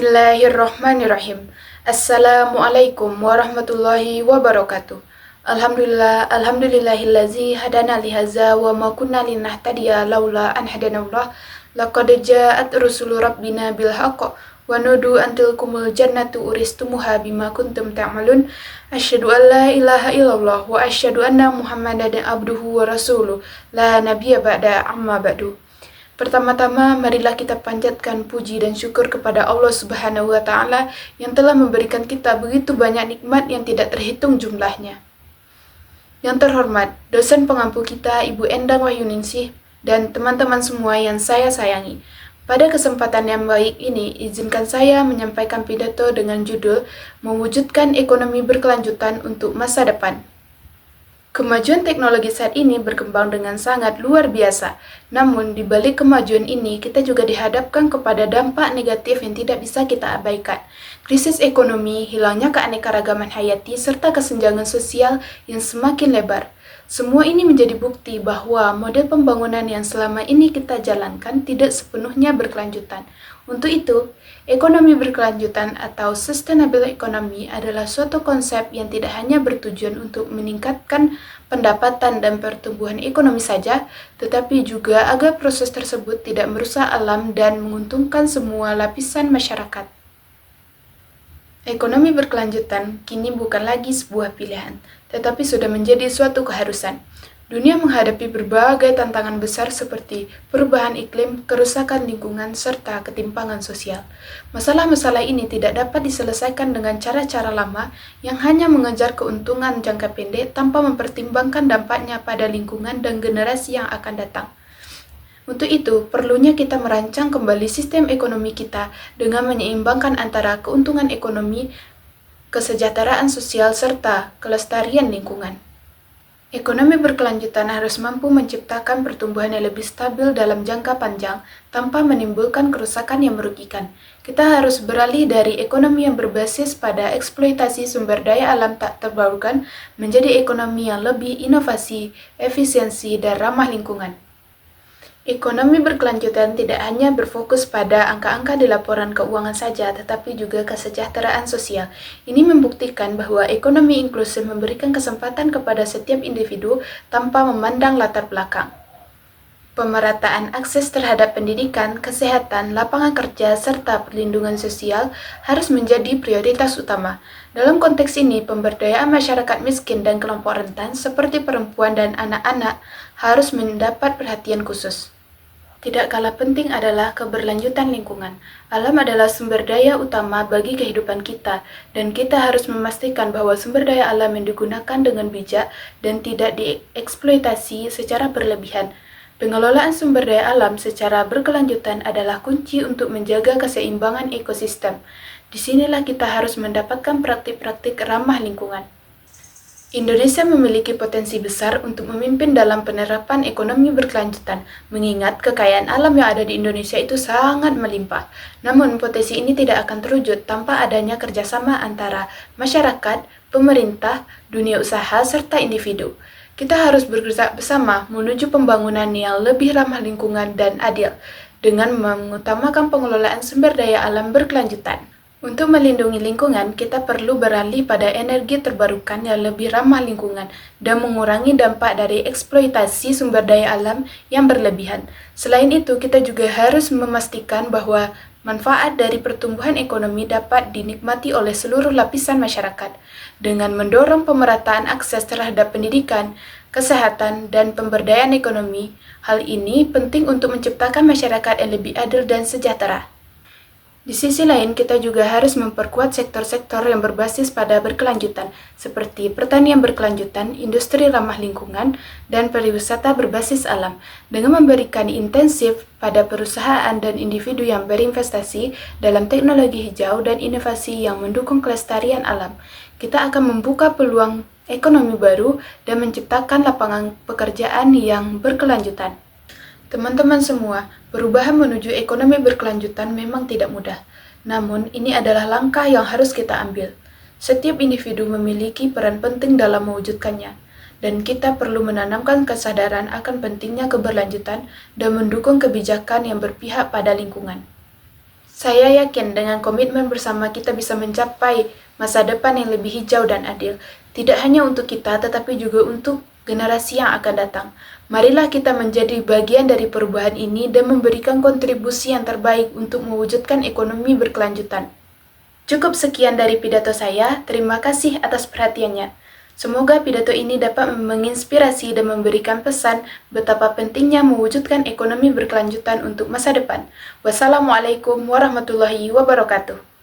Bismillahirrahmanirrahim. Assalamualaikum warahmatullahi wabarakatuh. Alhamdulillahillazi hadana lihaza wa ma kunna linahtadiya laula an hadanallah. Laqad ja'at rusulu rabbina bil haqq wa nudu antilkumul jannatu uristumuha bima kuntum ta'malun. Asyhadu an la ilaha illallah wa asyhadu anna Muhammadan abduhu wa rasuluh. La nabiyya ba'da amma ba'du. Pertama-tama, marilah kita panjatkan puji dan syukur kepada Allah Subhanahu wa Ta'ala yang telah memberikan kita begitu banyak nikmat yang tidak terhitung jumlahnya. Yang terhormat, dosen pengampu kita Ibu Endang Wahyuningsih dan teman-teman semua yang saya sayangi. Pada kesempatan yang baik ini, izinkan saya menyampaikan pidato dengan judul Mewujudkan Ekonomi Berkelanjutan untuk Masa Depan. Kemajuan teknologi saat ini berkembang dengan sangat luar biasa. Namun, di balik kemajuan ini, kita juga dihadapkan kepada dampak negatif yang tidak bisa kita abaikan. Krisis ekonomi, hilangnya keanekaragaman hayati, serta kesenjangan sosial yang semakin lebar. Semua ini menjadi bukti bahwa model pembangunan yang selama ini kita jalankan tidak sepenuhnya berkelanjutan. Untuk itu, ekonomi berkelanjutan atau sustainable economy adalah suatu konsep yang tidak hanya bertujuan untuk meningkatkan pendapatan dan pertumbuhan ekonomi saja, tetapi juga agar proses tersebut tidak merusak alam dan menguntungkan semua lapisan masyarakat. Ekonomi berkelanjutan kini bukan lagi sebuah pilihan, tetapi sudah menjadi suatu keharusan. Dunia menghadapi berbagai tantangan besar seperti perubahan iklim, kerusakan lingkungan, serta ketimpangan sosial. Masalah-masalah ini tidak dapat diselesaikan dengan cara-cara lama yang hanya mengejar keuntungan jangka pendek tanpa mempertimbangkan dampaknya pada lingkungan dan generasi yang akan datang. Untuk itu, perlunya kita merancang kembali sistem ekonomi kita dengan menyeimbangkan antara keuntungan ekonomi, kesejahteraan sosial, serta kelestarian lingkungan. Ekonomi berkelanjutan harus mampu menciptakan pertumbuhan yang lebih stabil dalam jangka panjang tanpa menimbulkan kerusakan yang merugikan. Kita harus beralih dari ekonomi yang berbasis pada eksploitasi sumber daya alam tak terbarukan menjadi ekonomi yang lebih inovasi, efisiensi, dan ramah lingkungan. Ekonomi berkelanjutan tidak hanya berfokus pada angka-angka di laporan keuangan saja, tetapi juga kesejahteraan sosial. Ini membuktikan bahwa ekonomi inklusif memberikan kesempatan kepada setiap individu tanpa memandang latar belakang. Pemerataan akses terhadap pendidikan, kesehatan, lapangan kerja, serta perlindungan sosial harus menjadi prioritas utama. Dalam konteks ini, pemberdayaan masyarakat miskin dan kelompok rentan seperti perempuan dan anak-anak harus mendapat perhatian khusus. Tidak kalah penting adalah keberlanjutan lingkungan. Alam adalah sumber daya utama bagi kehidupan kita, dan kita harus memastikan bahwa sumber daya alam yang digunakan dengan bijak dan tidak dieksploitasi secara berlebihan. Pengelolaan sumber daya alam secara berkelanjutan adalah kunci untuk menjaga keseimbangan ekosistem. Disinilah kita harus mendapatkan praktik-praktik ramah lingkungan. Indonesia memiliki potensi besar untuk memimpin dalam penerapan ekonomi berkelanjutan, mengingat kekayaan alam yang ada di Indonesia itu sangat melimpah. Namun, potensi ini tidak akan terwujud tanpa adanya kerjasama antara masyarakat, pemerintah, dunia usaha, serta individu. Kita harus bekerja bersama menuju pembangunan yang lebih ramah lingkungan dan adil, dengan mengutamakan pengelolaan sumber daya alam berkelanjutan. Untuk melindungi lingkungan, kita perlu beralih pada energi terbarukan yang lebih ramah lingkungan dan mengurangi dampak dari eksploitasi sumber daya alam yang berlebihan. Selain itu, kita juga harus memastikan bahwa manfaat dari pertumbuhan ekonomi dapat dinikmati oleh seluruh lapisan masyarakat. Dengan mendorong pemerataan akses terhadap pendidikan, kesehatan, dan pemberdayaan ekonomi, hal ini penting untuk menciptakan masyarakat yang lebih adil dan sejahtera. Di sisi lain, kita juga harus memperkuat sektor-sektor yang berbasis pada berkelanjutan, seperti pertanian berkelanjutan, industri ramah lingkungan, dan pariwisata berbasis alam. Dengan memberikan intensif pada perusahaan dan individu yang berinvestasi dalam teknologi hijau dan inovasi yang mendukung kelestarian alam, kita akan membuka peluang ekonomi baru dan menciptakan lapangan pekerjaan yang berkelanjutan. Teman-teman semua, perubahan menuju ekonomi berkelanjutan memang tidak mudah. Namun, ini adalah langkah yang harus kita ambil. Setiap individu memiliki peran penting dalam mewujudkannya, dan kita perlu menanamkan kesadaran akan pentingnya keberlanjutan dan mendukung kebijakan yang berpihak pada lingkungan. Saya yakin dengan komitmen bersama kita bisa mencapai masa depan yang lebih hijau dan adil, tidak hanya untuk kita tetapi juga untuk generasi yang akan datang. Marilah kita menjadi bagian dari perubahan ini dan memberikan kontribusi yang terbaik untuk mewujudkan ekonomi berkelanjutan. Cukup sekian dari pidato saya, terima kasih atas perhatiannya. Semoga pidato ini dapat menginspirasi dan memberikan pesan betapa pentingnya mewujudkan ekonomi berkelanjutan untuk masa depan. Wassalamualaikum warahmatullahi wabarakatuh.